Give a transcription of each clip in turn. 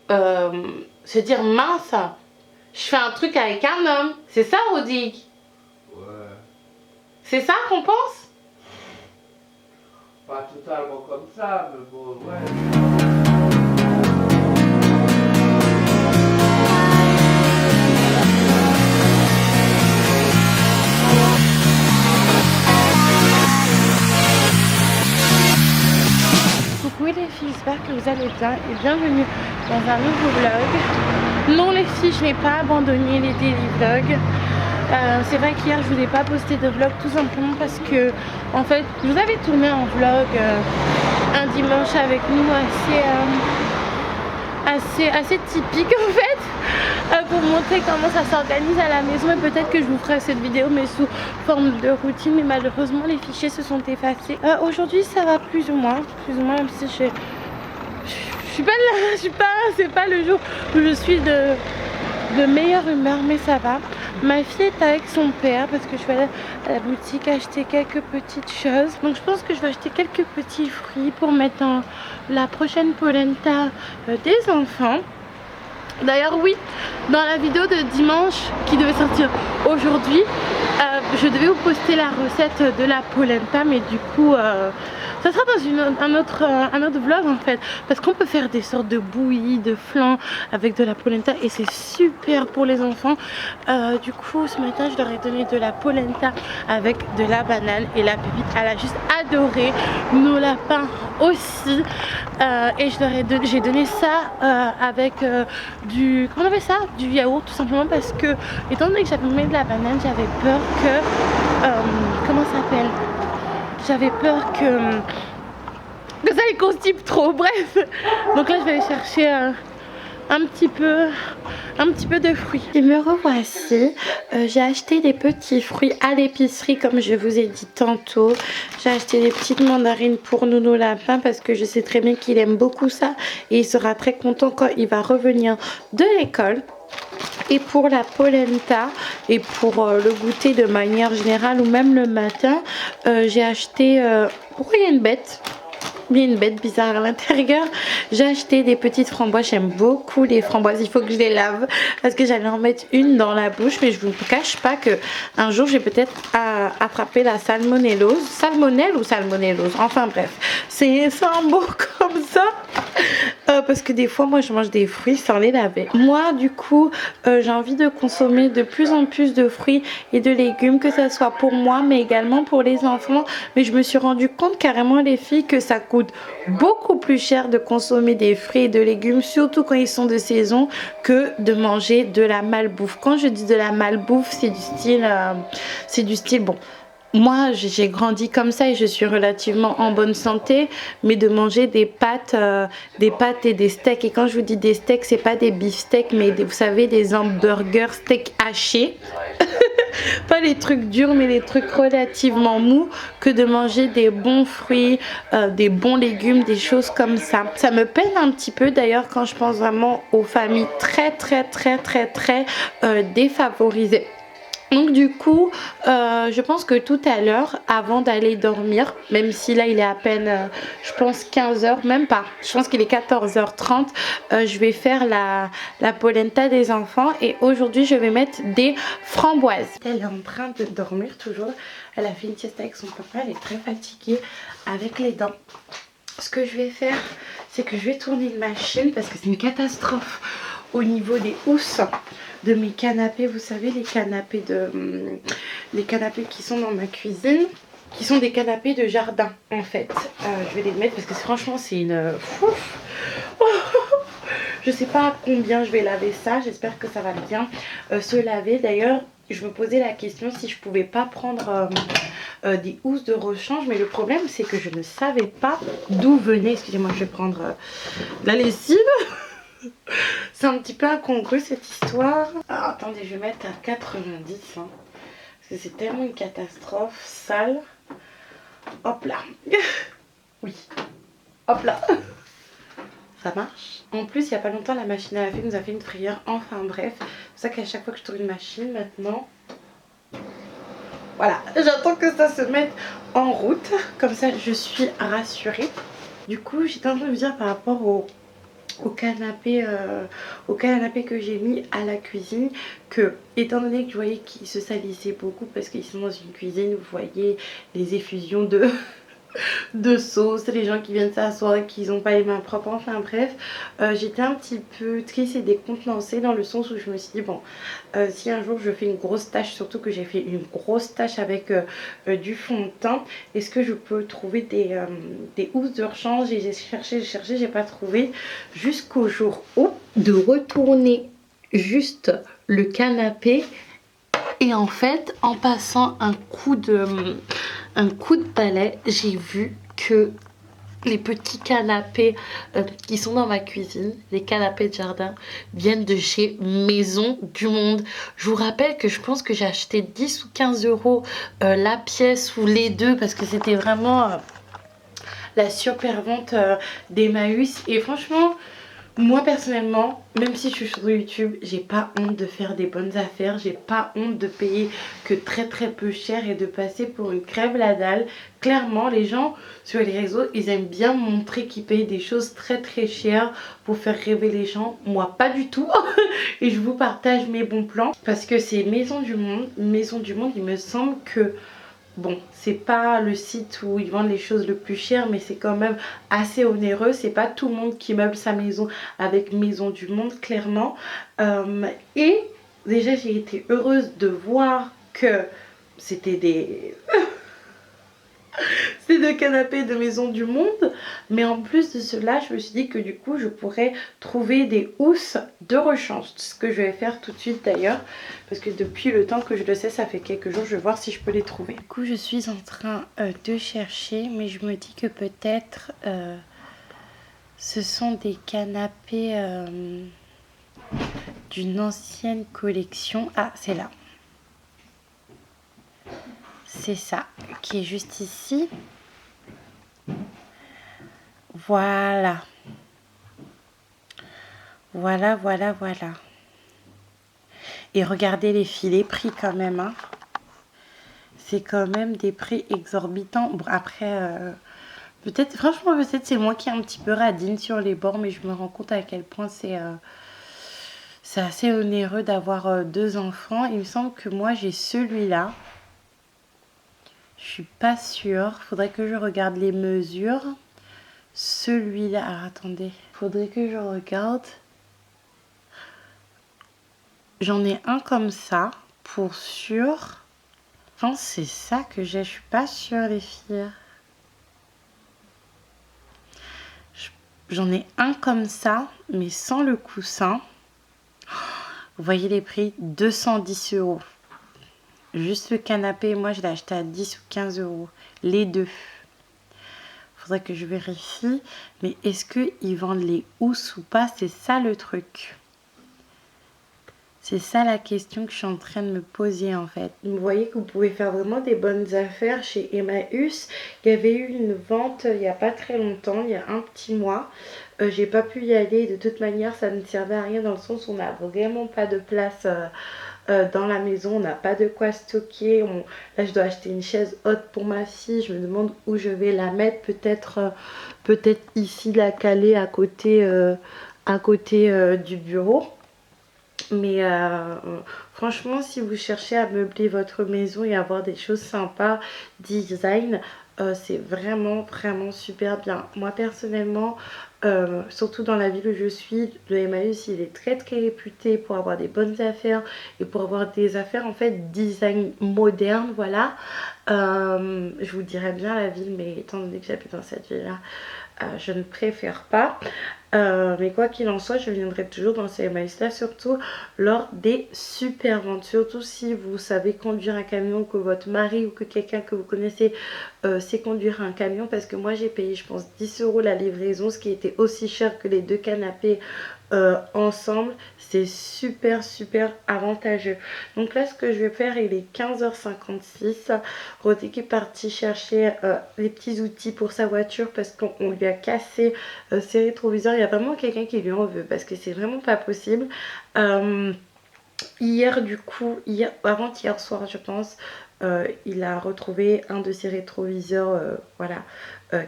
se dire mince, je fais un truc avec un homme. C'est ça, Rodrigue? Ouais. C'est ça qu'on pense? Pas totalement comme ça, mais bon, ouais. Coucou les filles, j'espère que vous allez bien et bienvenue dans un nouveau vlog. Non les filles, je n'ai pas abandonné les daily vlogs. C'est vrai qu'hier je voulais pas poster de vlog tout simplement parce que en fait je vous avais tourné un vlog un dimanche avec nous assez typique en fait, pour montrer comment ça s'organise à la maison, et peut-être que je vous ferai cette vidéo mais sous forme de routine, mais malheureusement les fichiers se sont effacés. Aujourd'hui ça va plus ou moins même si je suis pas là, c'est pas le jour où je suis de meilleure humeur, mais ça va. Ma fille est avec son père parce que je vais aller à la boutique acheter quelques petites choses. Donc je pense que je vais acheter quelques petits fruits pour mettre dans la prochaine polenta des enfants. D'ailleurs oui, dans la vidéo de dimanche qui devait sortir aujourd'hui, je devais vous poster la recette de la polenta, mais du coup ça sera dans un autre vlog en fait, parce qu'on peut faire des sortes de bouillies, de flan avec de la polenta et c'est super pour les enfants. Du coup ce matin je leur ai donné de la polenta avec de la banane et la pépite elle a juste adoré, nos lapins aussi, et j'ai donné ça avec du, comment on appelle ça, du yaourt, tout simplement parce que étant donné que j'avais mis de la banane, j'avais peur que comment ça s'appelle, j'avais peur que ça les constipe trop, bref. Donc là je vais aller chercher un petit peu de fruits. Et me revoici. J'ai acheté des petits fruits à l'épicerie comme je vous ai dit tantôt. J'ai acheté des petites mandarines pour Nounou Lapin parce que je sais très bien qu'il aime beaucoup ça et il sera très content quand il va revenir de l'école. Et pour la polenta et pour le goûter de manière générale ou même le matin, j'ai acheté, pourquoi il y a une bête? Il y a une bête bizarre à l'intérieur. J'ai acheté des petites framboises. J'aime beaucoup les framboises. Il faut que je les lave parce que j'allais en mettre une dans la bouche, mais je vous cache pas que un jour j'ai peut-être attrapé la salmonellose. Salmonelle ou salmonellose, enfin bref, c'est un mot comme ça. Parce que des fois moi je mange des fruits sans les laver. Moi du coup j'ai envie de consommer de plus en plus de fruits et de légumes, que ça soit pour moi mais également pour les enfants. Mais je me suis rendu compte carrément les filles que ça coûte beaucoup plus cher de consommer des fruits et de légumes, surtout quand ils sont de saison, que de manger de la malbouffe. Quand je dis de la malbouffe, c'est du style bon. Moi, j'ai grandi comme ça et je suis relativement en bonne santé, mais de manger des pâtes et des steaks. Et quand je vous dis des steaks, c'est pas des beefsteaks, mais vous savez, des hamburgers steak hachés. Pas les trucs durs, mais les trucs relativement mous, que de manger des bons fruits, des bons légumes, des choses comme ça. Ça me peine un petit peu d'ailleurs quand je pense vraiment aux familles très défavorisées. Donc du coup je pense que tout à l'heure avant d'aller dormir, même si là il est à peine je pense 15h, même pas, je pense qu'il est 14h30, je vais faire la polenta des enfants et aujourd'hui je vais mettre des framboises. Elle est en train de dormir toujours, elle a fait une sieste avec son papa, elle est très fatiguée avec les dents. Ce que je vais faire, c'est que je vais tourner une machine parce que c'est une catastrophe au niveau des housses de mes canapés. Vous savez, les canapés qui sont dans ma cuisine, qui sont des canapés de jardin en fait. Je vais les mettre parce que franchement c'est une je sais pas à combien je vais laver ça, j'espère que ça va bien se laver. D'ailleurs je me posais la question si je pouvais pas prendre des housses de rechange, mais le problème c'est que je ne savais pas d'où venait, excusez-moi, je vais prendre la lessive. C'est un petit peu incongru cette histoire. Alors, attendez, je vais mettre à 90 hein, parce que c'est tellement une catastrophe sale. Hop là. Oui, hop là. Ça marche. En plus il n'y a pas longtemps la machine à laver nous a fait une frayeur. Enfin bref, c'est pour ça qu'à chaque fois que je tourne une machine maintenant, voilà, j'attends que ça se mette en route. Comme ça je suis rassurée. Du coup j'étais en train de me dire par rapport au canapé que j'ai mis à la cuisine, que étant donné que je voyais qu'il se salissait beaucoup parce qu'ils sont dans une cuisine, vous voyez les effusions de sauce, les gens qui viennent s'asseoir et qui n'ont pas les mains propres, enfin bref, j'étais un petit peu triste et décontenancée dans le sens où je me suis dit bon, si un jour je fais une grosse tâche, surtout que j'ai fait une grosse tâche avec du fond de teint, est-ce que je peux trouver des housses de rechange? Et j'ai cherché, j'ai pas trouvé, jusqu'au jour où de retourner juste le canapé. Et en fait, en passant un coup de balai, j'ai vu que les petits canapés qui sont dans ma cuisine, les canapés de jardin, viennent de chez Maison du Monde. Je vous rappelle que je pense que j'ai acheté 10 ou 15 euros la pièce ou les deux parce que c'était vraiment la super vente d'Emmaüs. Et franchement, moi personnellement, même si je suis sur YouTube, j'ai pas honte de faire des bonnes affaires, j'ai pas honte de payer que très peu cher et de passer pour une crève la dalle. Clairement, les gens sur les réseaux, ils aiment bien montrer qu'ils payent des choses très chères pour faire rêver les gens. Moi, pas du tout. Et je vous partage mes bons plans parce que c'est Maison du Monde. Maison du Monde, il me semble que bon, c'est pas le site où ils vendent les choses le plus cher, mais c'est quand même assez onéreux. C'est pas tout le monde qui meuble sa maison avec Maison du Monde, clairement. Et déjà, j'ai été heureuse de voir que c'était des... c'est de canapés de Maison du Monde. Mais en plus de cela, je me suis dit que du coup, je pourrais trouver des housses de rechange. Ce que je vais faire tout de suite d'ailleurs. Parce que depuis le temps que je le sais, ça fait quelques jours, je vais voir si je peux les trouver. Du coup, je suis en train de chercher. Mais je me dis que peut-être ce sont des canapés d'une ancienne collection. Ah, c'est là. C'est ça, qui est juste ici. Voilà. Voilà. Et regardez les filets prix quand même. Hein. C'est quand même des prix exorbitants. Bon, après, peut-être c'est moi qui est un petit peu radine sur les bords. Mais je me rends compte à quel point c'est assez onéreux d'avoir deux enfants. Il me semble que moi j'ai celui-là. Je suis pas sûre. Faudrait que je regarde les mesures. Celui-là, alors attendez, faudrait que je regarde. J'en ai un comme ça, pour sûr. Je pense que c'est ça que j'ai, je suis pas sûre les filles. J'en ai un comme ça, mais sans le coussin. Vous voyez les prix, 210 euros. Juste le canapé, moi je l'ai acheté à 10 ou 15 euros. Les deux. Faudrait que je vérifie. Mais est-ce qu'ils vendent les housses ou pas? C'est ça le truc. C'est ça la question que je suis en train de me poser en fait. Vous voyez que vous pouvez faire vraiment des bonnes affaires chez Emmaüs. Il y avait eu une vente il n'y a pas très longtemps, il y a un petit mois. J'ai pas pu y aller. De toute manière, ça ne servait à rien dans le sens où on n'a vraiment pas de place dans la maison. On n'a pas de quoi stocker. Là, je dois acheter une chaise haute pour ma fille. Je me demande où je vais la mettre. Peut-être ici, la caler à côté du bureau. Mais franchement, si vous cherchez à meubler votre maison et avoir des choses sympas, design, c'est vraiment super bien. Moi personnellement, surtout dans la ville où je suis, le Emmaüs il est très réputé pour avoir des bonnes affaires et pour avoir des affaires en fait design moderne, voilà. Je vous dirais bien la ville, mais étant donné que j'habite dans cette ville là, je ne préfère pas. Mais quoi qu'il en soit, je viendrai toujours dans ces Emmaüs là, surtout lors des super ventes. Surtout si vous savez conduire un camion, que votre mari ou que quelqu'un que vous connaissez sait conduire un camion. Parce que moi j'ai payé je pense 10 euros la livraison, ce qui était aussi cher que les deux canapés ensemble. C'est super avantageux. Donc là ce que je vais faire, il est 15h56. Rodé qui est parti chercher les petits outils pour sa voiture parce qu'on lui a cassé ses rétroviseurs. Il y a vraiment quelqu'un qui lui en veut parce que c'est vraiment pas possible. Hier du coup, avant-hier soir je pense, il a retrouvé un de ses rétroviseurs voilà,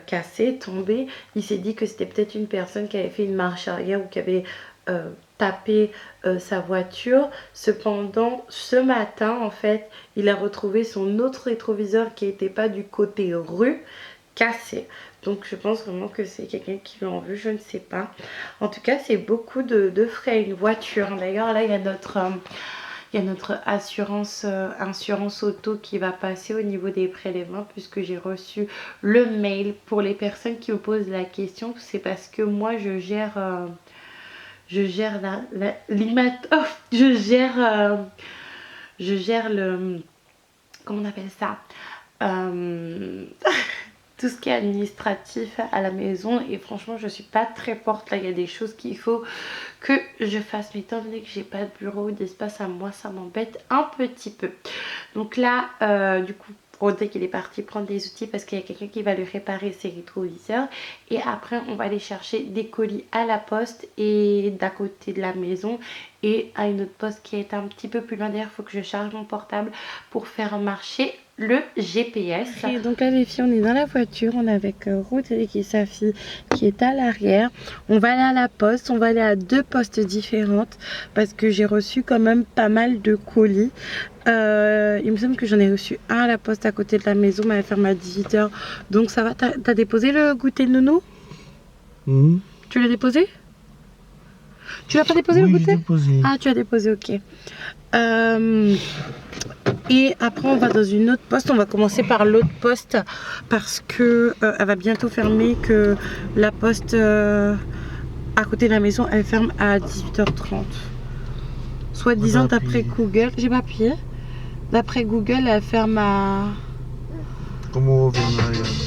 cassé, tombé. Il s'est dit que c'était peut-être une personne qui avait fait une marche arrière ou qui avait tapé sa voiture. Cependant, ce matin, en fait, il a retrouvé son autre rétroviseur qui n'était pas du côté rue, cassé. Donc je pense vraiment que c'est quelqu'un qui l'a en vue, je ne sais pas. En tout cas, c'est beaucoup de frais, une voiture. D'ailleurs, là, il y a notre assurance auto qui va passer au niveau des prélèvements, puisque j'ai reçu le mail. Pour les personnes qui me posent la question, c'est parce que moi, je gère le... Comment on appelle ça tout ce qui est administratif à la maison, et franchement je suis pas très forte là. Il y a des choses qu'il faut que je fasse, mais étant donné que j'ai pas de bureau ou d'espace à moi, ça m'embête un petit peu. Donc là du coup Rodrigue il est parti prendre des outils parce qu'il y a quelqu'un qui va lui réparer ses rétroviseurs, et après on va aller chercher des colis à la poste et d'à côté de la maison et à une autre poste qui est un petit peu plus loin. D'ailleurs il faut que je charge mon portable pour faire marcher le GPS. Et donc là les filles, on est dans la voiture, on est avec Rodrigue et sa fille qui est à l'arrière. On va aller à la poste, on va aller à 2 postes différentes parce que j'ai reçu quand même pas mal de colis. Il me semble que j'en ai reçu un à la poste à côté de la maison, mais elle ferme à 18 h. Donc ça va. T'as déposé le goûter de nounou? Tu l'as déposé? Tu l'as pas déposé, oui, le goûter? Déposé. Ah, tu as déposé, ok. Et après on va dans une autre poste. On va commencer par l'autre poste parce que elle va bientôt fermer, que la poste à côté de la maison elle ferme à 18 h 30. Soit disant d'après Google, j'ai pas appuyé. D'après Google elle ferme à... Comment on revient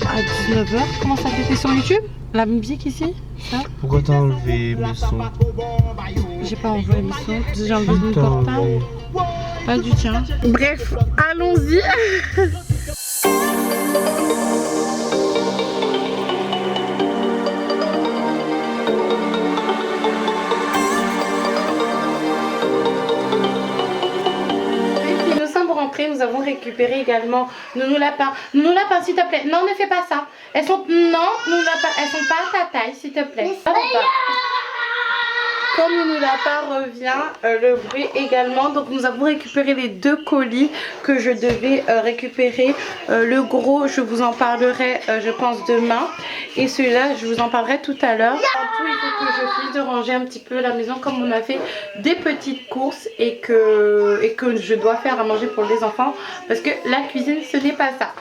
à 19 h. Comment ça fait sur YouTube? La musique ici ça? Pourquoi t'as enlevé mes sons? J'ai pas enlevé mes sons, j'ai enlevé mon portable. Pas du tien. Bref, allons-y. Nous sommes rentrés, nous avons récupéré également Nounou Lapin. Nounou Lapin, s'il te plaît. Non, ne fais pas ça. Elles sont... Non, Nounou Lapin, elles sont pas à ta taille, s'il te plaît. Quand Nounou Lapin revient, le bruit également. Donc nous avons récupéré les 2 colis que je devais récupérer. Le gros, je vous en parlerai je pense demain. Et celui-là, je vous en parlerai tout à l'heure. En tout, il faut que je finisse de ranger un petit peu la maison, comme on a fait des petites courses et que je dois faire à manger pour les enfants. Parce que la cuisine, ce n'est pas ça.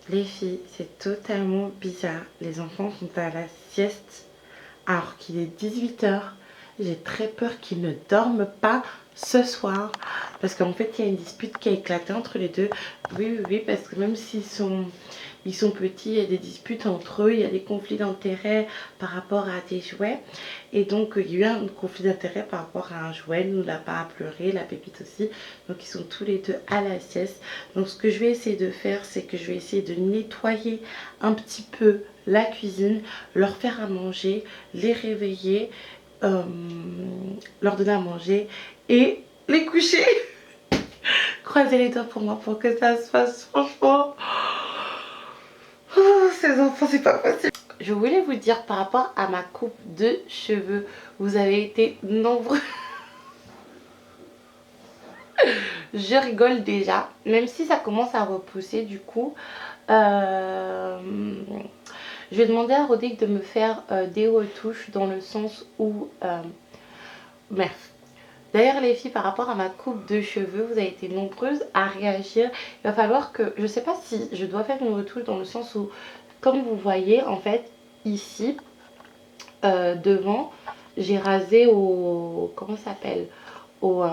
Les filles, c'est totalement bizarre. Les enfants sont à la sieste alors qu'il est 18 h. J'ai très peur qu'ils ne dorment pas ce soir. Parce qu'en fait, il y a une dispute qui a éclaté entre les deux. Oui, parce que même s'ils sont petits, il y a des disputes entre eux. Il y a des conflits d'intérêts par rapport à des jouets. Et donc, il y a eu un conflit d'intérêt par rapport à un jouet. Nous, Lapin a pleuré, la Pépite aussi. Donc, ils sont tous les deux à la sieste. Donc, ce que je vais essayer de faire, c'est que je vais essayer de nettoyer un petit peu la cuisine, leur faire à manger, les réveiller, leur donner à manger et les coucher. Croisez les doigts pour moi pour que ça se fasse, franchement. Oh, ces enfants, c'est pas possible. Je voulais vous dire par rapport à ma coupe de cheveux, vous avez été nombreux. Je rigole déjà, même si ça commence à repousser du coup. Je vais demander à Rodrigue de me faire des retouches dans le sens où... bref. D'ailleurs les filles, par rapport à ma coupe de cheveux, vous avez été nombreuses à réagir. Il va falloir que... Je sais pas si je dois faire une retouche dans le sens où, comme vous voyez, en fait, ici, devant, j'ai rasé au... Comment ça s'appelle? Au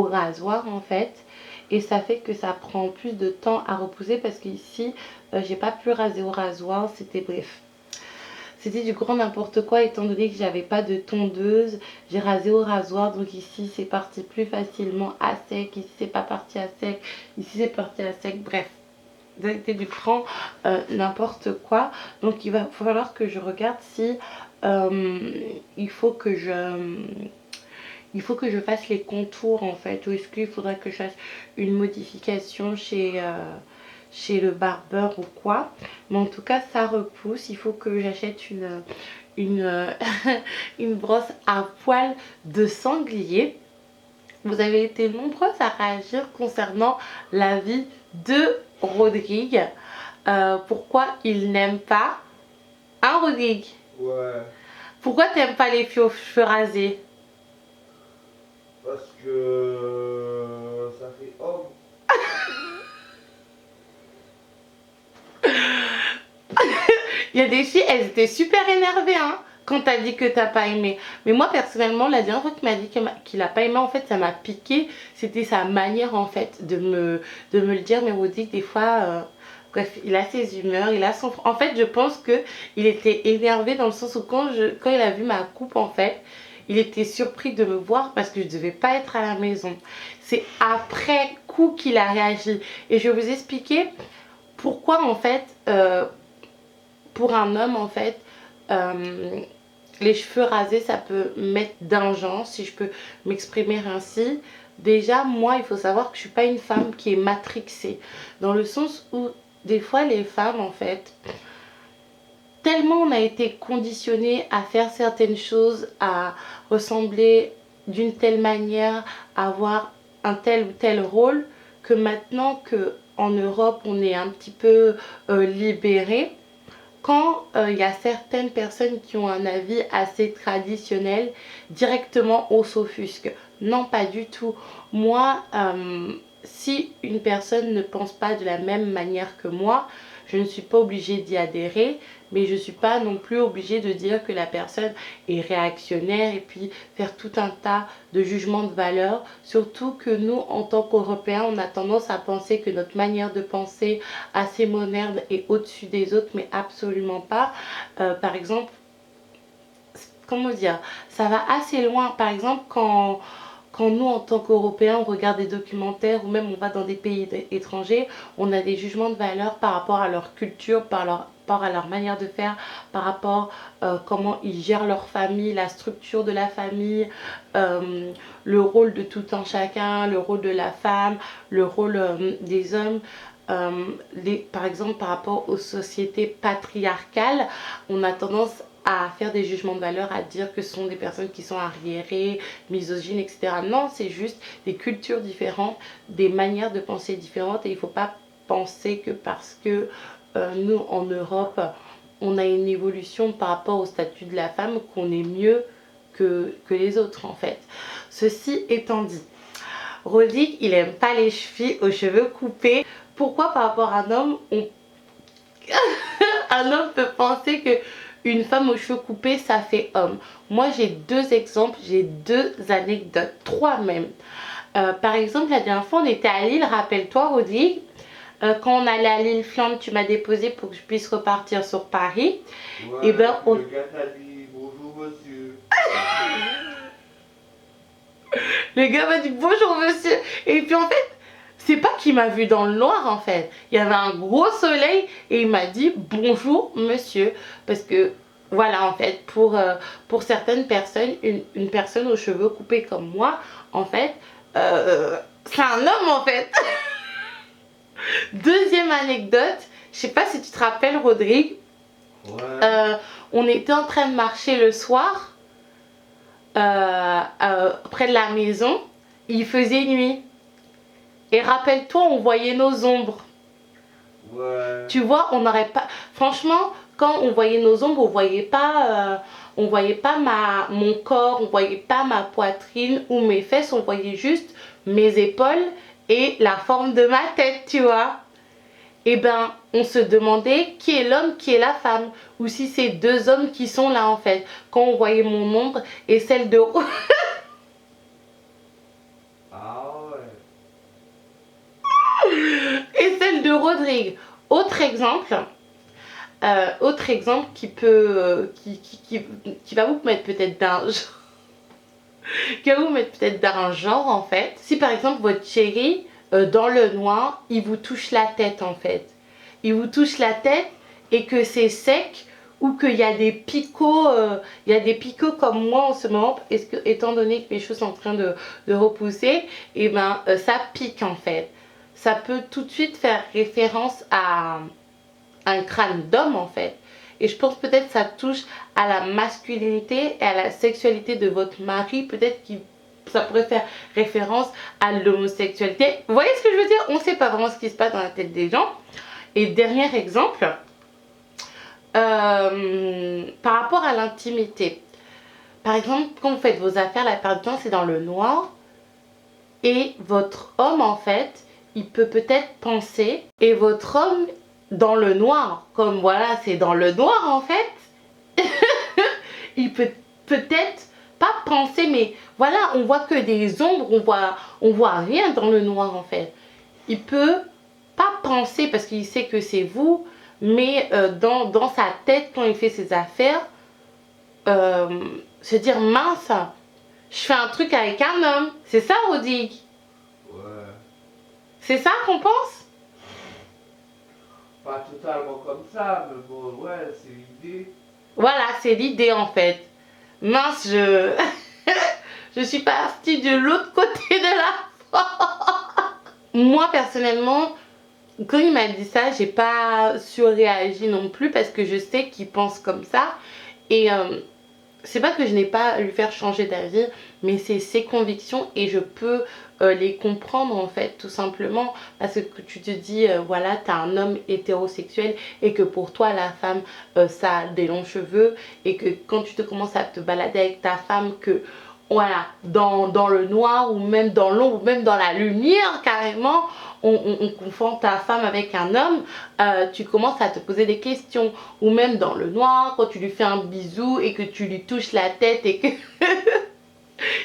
rasoir en fait. Et ça fait que ça prend plus de temps à repousser parce qu'ici j'ai pas pu raser au rasoir. C'était bref, c'était du grand n'importe quoi étant donné que j'avais pas de tondeuse. J'ai rasé au rasoir, donc ici c'est parti plus facilement à sec, ici c'est pas parti à sec, ici c'est parti à sec. Bref, c'était du grand n'importe quoi. Donc il va falloir que je regarde si il faut que je il faut que je fasse les contours en fait, ou est-ce qu'il faudrait que je fasse une modification chez le barbeur ou quoi. Mais en tout cas ça repousse, il faut que j'achète une, une brosse à poils de sanglier. Vous avez été nombreuses à réagir concernant l'avis de Rodrigue. Pourquoi il n'aime pas, hein Rodrigue? Ouais. Pourquoi t'aimes pas les filles aux cheveux rasés? Parce que ça fait homme. Il y a des filles, elles étaient super énervées hein, quand t'as dit que t'as pas aimé. Mais moi personnellement, la dernière fois qu'il m'a dit qu'il a pas aimé, en fait ça m'a piqué. C'était sa manière en fait de me le dire. Mais Rodrigue des fois, bref, il a ses humeurs, il a son... En fait je pense que il était énervé dans le sens où quand il a vu ma coupe en fait, il était surpris de me voir parce que je devais pas être à la maison. C'est après coup qu'il a réagi. Et je vais vous expliquer pourquoi en fait... pour un homme en fait les cheveux rasés ça peut mettre d'un genre, si je peux m'exprimer ainsi. Déjà moi il faut savoir que je suis pas une femme qui est matrixée, dans le sens où des fois les femmes en fait tellement on a été conditionné à faire certaines choses, à ressembler d'une telle manière, à avoir un tel ou tel rôle, que maintenant que en Europe on est un petit peu libéré, quand il y a certaines personnes qui ont un avis assez traditionnel, directement on s'offusque. Non, pas du tout. Moi, si une personne ne pense pas de la même manière que moi, je ne suis pas obligée d'y adhérer, mais je ne suis pas non plus obligée de dire que la personne est réactionnaire et puis faire tout un tas de jugements de valeur. Surtout que nous, en tant qu'Européens, on a tendance à penser que notre manière de penser assez moderne est au-dessus des autres, mais absolument pas. Par exemple, comment dire, ça va assez loin. Par exemple, quand nous, en tant qu'Européens, on regarde des documentaires ou même on va dans des pays étrangers, on a des jugements de valeur par rapport à leur culture, par rapport à leur manière de faire, par rapport comment ils gèrent leur famille, la structure de la famille, le rôle de tout un chacun, le rôle de la femme, le rôle des hommes. Par exemple, par rapport aux sociétés patriarcales, on a tendance à faire des jugements de valeur, à dire que ce sont des personnes qui sont arriérées, misogynes, etc. Non, c'est juste des cultures différentes, des manières de penser différentes, et il ne faut pas penser que parce que nous, en Europe, on a une évolution par rapport au statut de la femme, qu'on est mieux que les autres, en fait. Ceci étant dit, Rodrigue, il aime pas les filles aux cheveux coupés. Pourquoi par rapport à un homme, un homme peut penser que une femme aux cheveux coupés ça fait homme? Moi j'ai deux exemples, j'ai deux anecdotes, trois même. Par exemple la dernière fois on était à Lille, rappelle-toi Rodrigue, quand on allait à l'île Flandre, tu m'as déposé pour que je puisse repartir sur Paris. Ouais, Et ben le gars t'a dit bonjour monsieur. Le gars m'a dit bonjour monsieur. Et puis en fait, c'est pas qu'il m'a vu dans le noir en fait. Il y avait un gros soleil et il m'a dit bonjour monsieur. Parce que voilà en fait, pour certaines personnes, une personne aux cheveux coupés comme moi, en fait, c'est un homme en fait. Deuxième anecdote, je sais pas si tu te rappelles Rodrigue, Ouais. on était en train de marcher le soir près de la maison, il faisait nuit. Et rappelle-toi, on voyait nos ombres. Ouais. Tu vois, on n'aurait pas... Franchement, quand on voyait nos ombres, on voyait pas mon corps, on voyait pas ma poitrine ou mes fesses, on voyait juste mes épaules et la forme de ma tête, tu vois. Et ben, on se demandait qui est l'homme, qui est la femme. Ou si c'est deux hommes qui sont là, en fait. Quand on voyait mon ombre et celle de... Ah ouais. et celle de Rodrigue. Autre exemple qui peut qui va vous mettre peut-être d'un qui va vous mettre peut-être d'un genre en fait. Si par exemple votre chéri dans le noir, il vous touche la tête en fait. Il vous touche la tête et que c'est sec ou qu'il y a des picots, comme moi en ce moment, étant donné que mes cheveux sont en train de repousser, et ben ça pique en fait. Ça peut tout de suite faire référence à un crâne d'homme en fait. Et je pense peut-être que ça touche à la masculinité et à la sexualité de votre mari. Peut-être que ça pourrait faire référence à l'homosexualité. Vous voyez ce que je veux dire? On ne sait pas vraiment ce qui se passe dans la tête des gens. Et dernier exemple, par rapport à l'intimité. Par exemple, quand vous faites vos affaires, la plupart du temps, c'est dans le noir. Et votre homme, en fait, il peut peut-être penser. Et votre homme, dans le noir, comme voilà, c'est dans le noir, en fait. Il peut peut-être pas penser, mais voilà, on voit que des ombres, on voit rien dans le noir, en fait. Il peut pas penser, parce qu'il sait que c'est vous, mais dans sa tête, quand il fait ses affaires, se dire mince, je fais un truc avec un homme. C'est ça, Rodrigue? Ouais. C'est ça qu'on pense? Pas totalement comme ça, mais bon, ouais, c'est l'idée. Voilà, c'est l'idée en fait. Mince, je suis partie de l'autre côté de la force. Moi, personnellement, quand il m'a dit ça, j'ai pas surréagi non plus parce que je sais qu'il pense comme ça. Et c'est pas que je n'ai pas à lui faire changer d'avis, mais c'est ses convictions et je peux les comprendre en fait, tout simplement. Parce que tu te dis, voilà, t'as un homme hétérosexuel et que pour toi, la femme, ça a des longs cheveux. Et que quand tu te commences à te balader avec ta femme, que voilà, dans le noir ou même dans l'ombre ou même dans la lumière carrément, on confond ta femme avec un homme, tu commences à te poser des questions. Ou même dans le noir, quand tu lui fais un bisou et que tu lui touches la tête et que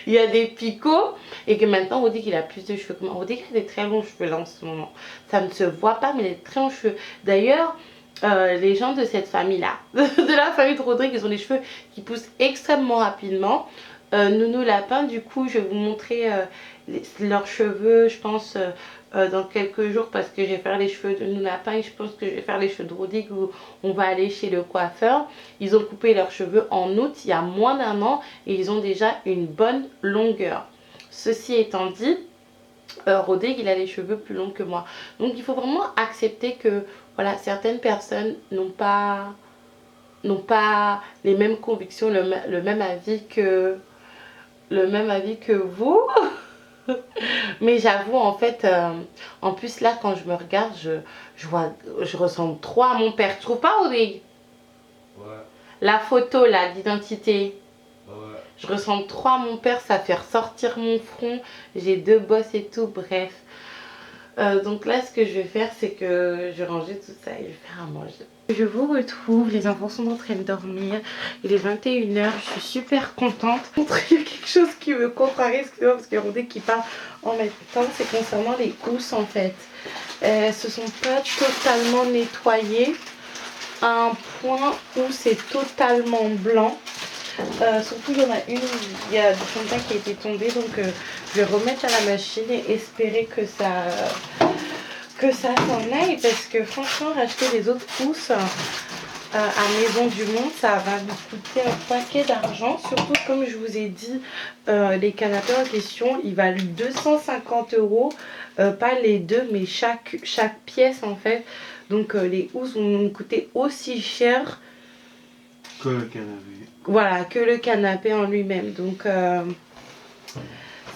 il y a des picots et que maintenant on dit qu'il a plus de cheveux que moi. On dit qu'il a des très longs cheveux là en ce moment. Ça ne se voit pas, mais il a des très longs cheveux. D'ailleurs, les gens de cette famille là, de la famille de Rodrigue, ils ont des cheveux qui poussent extrêmement rapidement. Nounou Lapin, du coup je vais vous montrer leurs cheveux, je pense dans quelques jours, parce que je vais faire les cheveux de Nounou Lapin et je pense que je vais faire les cheveux de Rodrigue où on va aller chez le coiffeur. Ils ont coupé leurs cheveux en août, il y a moins d'un an, et ils ont déjà une bonne longueur. Ceci étant dit, Rodrigue il a les cheveux plus longs que moi, donc il faut vraiment accepter que voilà, certaines personnes n'ont pas les mêmes convictions, le même avis que vous. Mais j'avoue en fait, en plus là quand je me regarde, je ressemble trop à mon père. Tu trouves pas, Rodrigue? Ouais. La photo là d'identité, Ouais. je ressemble trop à mon père, ça fait ressortir mon front, j'ai deux bosses et tout, bref. Donc là ce que je vais faire, c'est que je vais ranger tout ça et je vais faire à manger. Je vous retrouve, les enfants sont en train de dormir, il est 21 h, je suis super contente. Il y a quelque chose qui me contrarie, excusez-moi parce qu'il y a Rodrigue qui parle en même temps, c'est concernant les housses en fait. Elles se sont pas totalement nettoyées à un point où c'est totalement blanc. Surtout il y en a une où il y a du fond de teint qui a été tombé, donc je vais remettre à la machine et espérer que ça s'en aille, parce que franchement racheter les autres housses à Maison du Monde, ça va nous coûter un paquet d'argent. Surtout comme je vous ai dit, les canapés en question ils valent 250 €, pas les deux mais chaque pièce en fait. Donc les housses vont nous coûter aussi cher que le canapé. Voilà, que le canapé en lui-même. Donc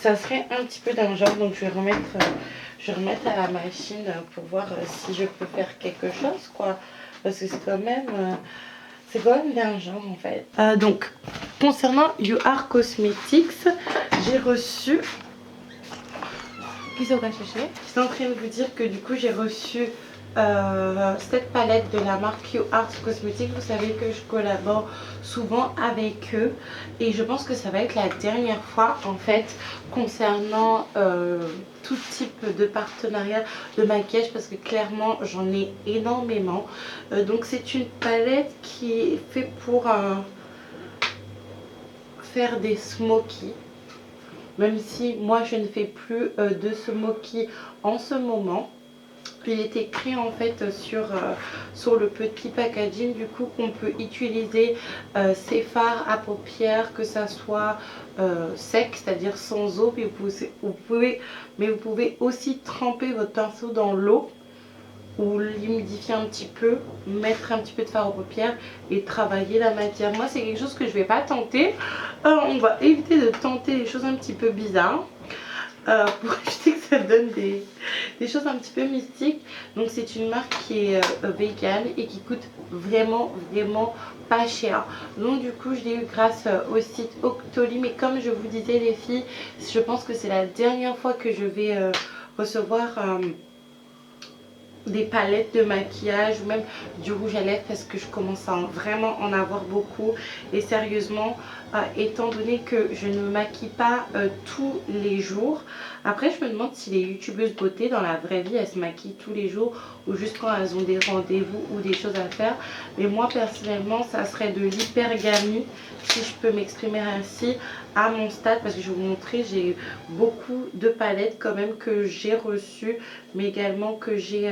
ça serait un petit peu d'argent, donc je vais remettre à la machine pour voir si je peux faire quelque chose quoi, parce que c'est quand même de l'argent en fait. Donc concernant You Are Cosmetics, j'ai reçu, qu'est-ce qu'on va chercher? Je suis en train de vous dire que du coup j'ai reçu cette palette de la marque You Are Cosmetics. Vous savez que je collabore souvent avec eux et je pense que ça va être la dernière fois en fait concernant tout type de partenariat de maquillage, parce que clairement j'en ai énormément. Donc c'est une palette qui est faite pour faire des smokies, même si moi je ne fais plus de smokies en ce moment. il est écrit en fait sur le petit packaging du coup qu'on peut utiliser ces fards à paupières, que ça soit sec, c'est-à-dire sans eau, mais vous pouvez aussi tremper votre pinceau dans l'eau ou l'humidifier un petit peu, mettre un petit peu de fard aux paupières et travailler la matière. Moi c'est quelque chose que je vais pas tenter. On va éviter de tenter les choses un petit peu bizarres. Pour éviter que ça donne des choses un petit peu mystiques. Donc c'est une marque qui est vegan et qui coûte vraiment pas cher. Donc du coup je l'ai eu grâce au site Octoly. Mais comme je vous disais les filles, je pense que c'est la dernière fois que je vais recevoir des palettes de maquillage ou même du rouge à lèvres, parce que je commence à vraiment en avoir beaucoup. Et sérieusement, étant donné que je ne me maquille pas tous les jours, après je me demande si les youtubeuses beauté dans la vraie vie elles se maquillent tous les jours ou juste quand elles ont des rendez-vous ou des choses à faire. Mais moi personnellement ça serait de l'hypergamie, si je peux m'exprimer ainsi, à mon stade, parce que je vais vous montrer, j'ai beaucoup de palettes quand même que j'ai reçues, mais également que j'ai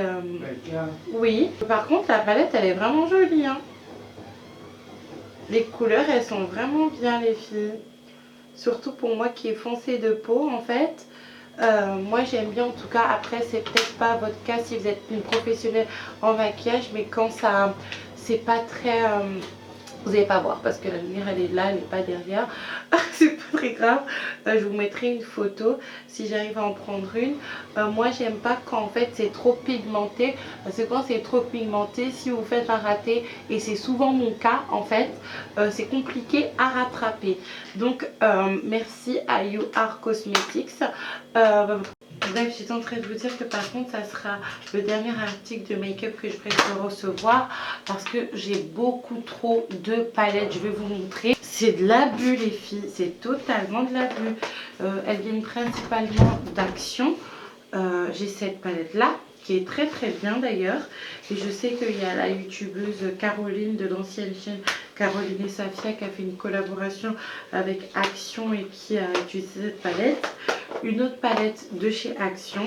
oui, par contre la palette elle est vraiment jolie hein. Les couleurs elles sont vraiment bien les filles, surtout pour moi qui est foncée de peau en fait. Moi j'aime bien, en tout cas après c'est peut-être pas votre cas si vous êtes une professionnelle en maquillage, mais quand ça c'est pas très vous n'allez pas voir parce que la lumière elle est là, elle n'est pas derrière. C'est pas très grave, je vous mettrai une photo si j'arrive à en prendre une. Moi j'aime pas quand en fait c'est trop pigmenté, parce que quand c'est trop pigmenté, si vous faites un raté, et c'est souvent mon cas en fait, c'est compliqué à rattraper. Donc merci à You Are Cosmetics. Bref, j'étais en train de vous dire que par contre ça sera le dernier article de make-up que je préfère recevoir, parce que j'ai beaucoup trop de palettes. Je vais vous montrer. C'est de l'abus les filles, c'est totalement de l'abus. Elles viennent principalement d'Action. J'ai cette palette là qui est très bien d'ailleurs, et je sais qu'il y a la youtubeuse Caroline de l'ancienne chaîne Caroline et Safia qui a fait une collaboration avec Action et qui a utilisé cette palette. Une autre palette de chez Action,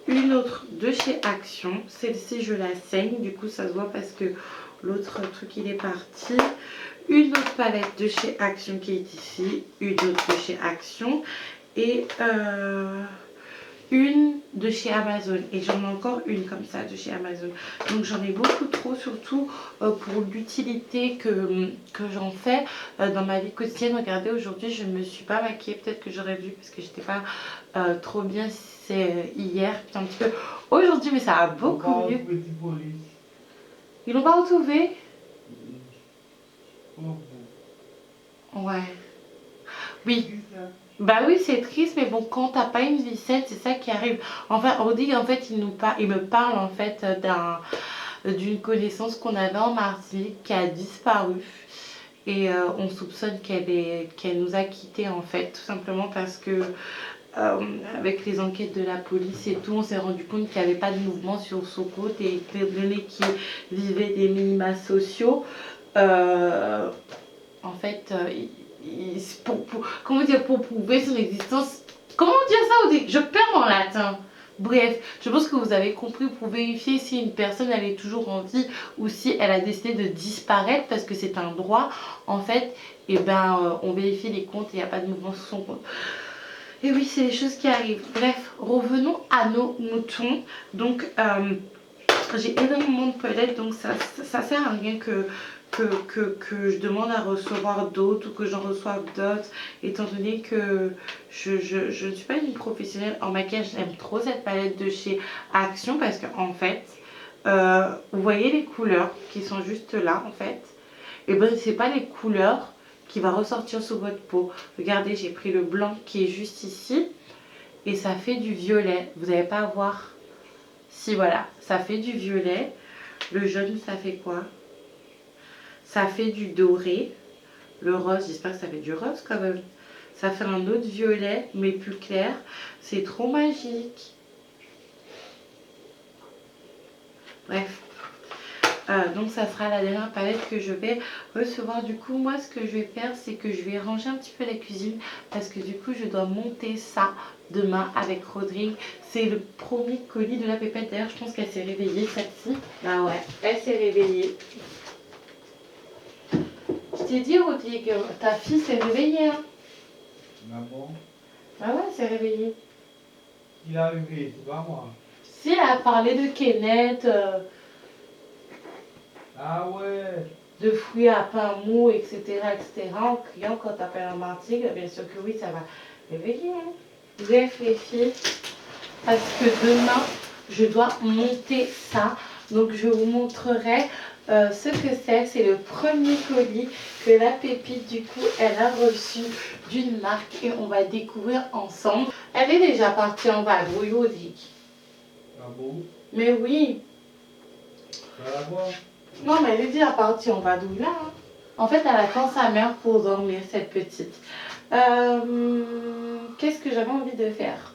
une autre de chez Action, celle-ci je la saigne, du coup ça se voit parce que l'autre truc il est parti. Une autre palette de chez Action qui est ici, une autre de chez Action et une de chez Amazon, et j'en ai encore une comme ça de chez Amazon. Donc j'en ai beaucoup trop, surtout pour l'utilité que j'en fais dans ma vie quotidienne. Regardez, aujourd'hui je me suis pas maquillée, peut-être que j'aurais dû parce que j'étais pas trop bien, c'est hier, un petit peu aujourd'hui, mais ça a beaucoup mieux. Ils l'ont pas retrouvé? Ouais. Oui. Bah oui, c'est triste, mais bon, quand t'as pas une vicette, c'est ça qui arrive. Enfin, Rodrigue, en fait, il me parle en fait d'une connaissance qu'on avait en Martinique qui a disparu. Et on soupçonne qu'elle nous a quittés en fait, tout simplement parce que avec les enquêtes de la police et tout, on s'est rendu compte qu'il n'y avait pas de mouvement sur son compte, et étant donné qu'il vivait des minima sociaux, en fait, comment dire, pour prouver son existence, comment dire ça, je perds mon latin. Bref, je pense que vous avez compris. Pour vérifier si une personne elle est toujours en vie ou si elle a décidé de disparaître, parce que c'est un droit en fait, et ben on vérifie les comptes et il n'y a pas de mouvement sur son compte. Et oui, c'est des choses qui arrivent. Bref, revenons à nos moutons. Donc j'ai énormément de palettes, donc ça sert à rien que je demande à recevoir d'autres ou que j'en reçoive d'autres, étant donné que je ne suis pas une professionnelle en maquillage. J'aime trop cette palette de chez Action parce que en fait, vous voyez les couleurs qui sont juste là en fait, et ben c'est pas les couleurs qui va ressortir sur votre peau. Regardez, j'ai pris le blanc qui est juste ici et ça fait du violet. Vous n'allez pas à voir. Si voilà, ça fait du violet. Le jaune, ça fait quoi? Ça fait du doré. Le rose, j'espère que ça fait du rose quand même. Ça fait un autre violet, mais plus clair. C'est trop magique. Bref. Donc ça sera la dernière palette que je vais recevoir. Du coup moi ce que je vais faire c'est que je vais ranger un petit peu la cuisine parce que du coup je dois monter ça demain avec Rodrigue. C'est le premier colis de la pépette. D'ailleurs je pense qu'elle s'est réveillée celle-ci. Bah ouais, elle s'est réveillée. Je t'ai dit Rodrigue, ta fille s'est réveillée hein. Maman, Ah ouais, elle s'est réveillée. il a arrivé, c'est pas moi. Si elle a parlé de Kenneth, Ah ouais. de fruits à pain mou, etc. En criant quand t'appelles un article, bien sûr que oui, ça va réveiller. Hein. Bref les filles, parce que demain, je dois monter ça. Donc je vous montrerai ce que c'est. C'est le premier colis que la pépite, du coup, elle a reçu d'une marque et on va découvrir ensemble. Elle est déjà partie en vadrouille, Rodrigue. Ah bon? Mais oui. Tu vas la voir? Non, mais elle est déjà partie en vadrouille là. Hein. En fait, elle attend sa mère pour dormir, cette petite. Qu'est-ce que j'avais envie de faire?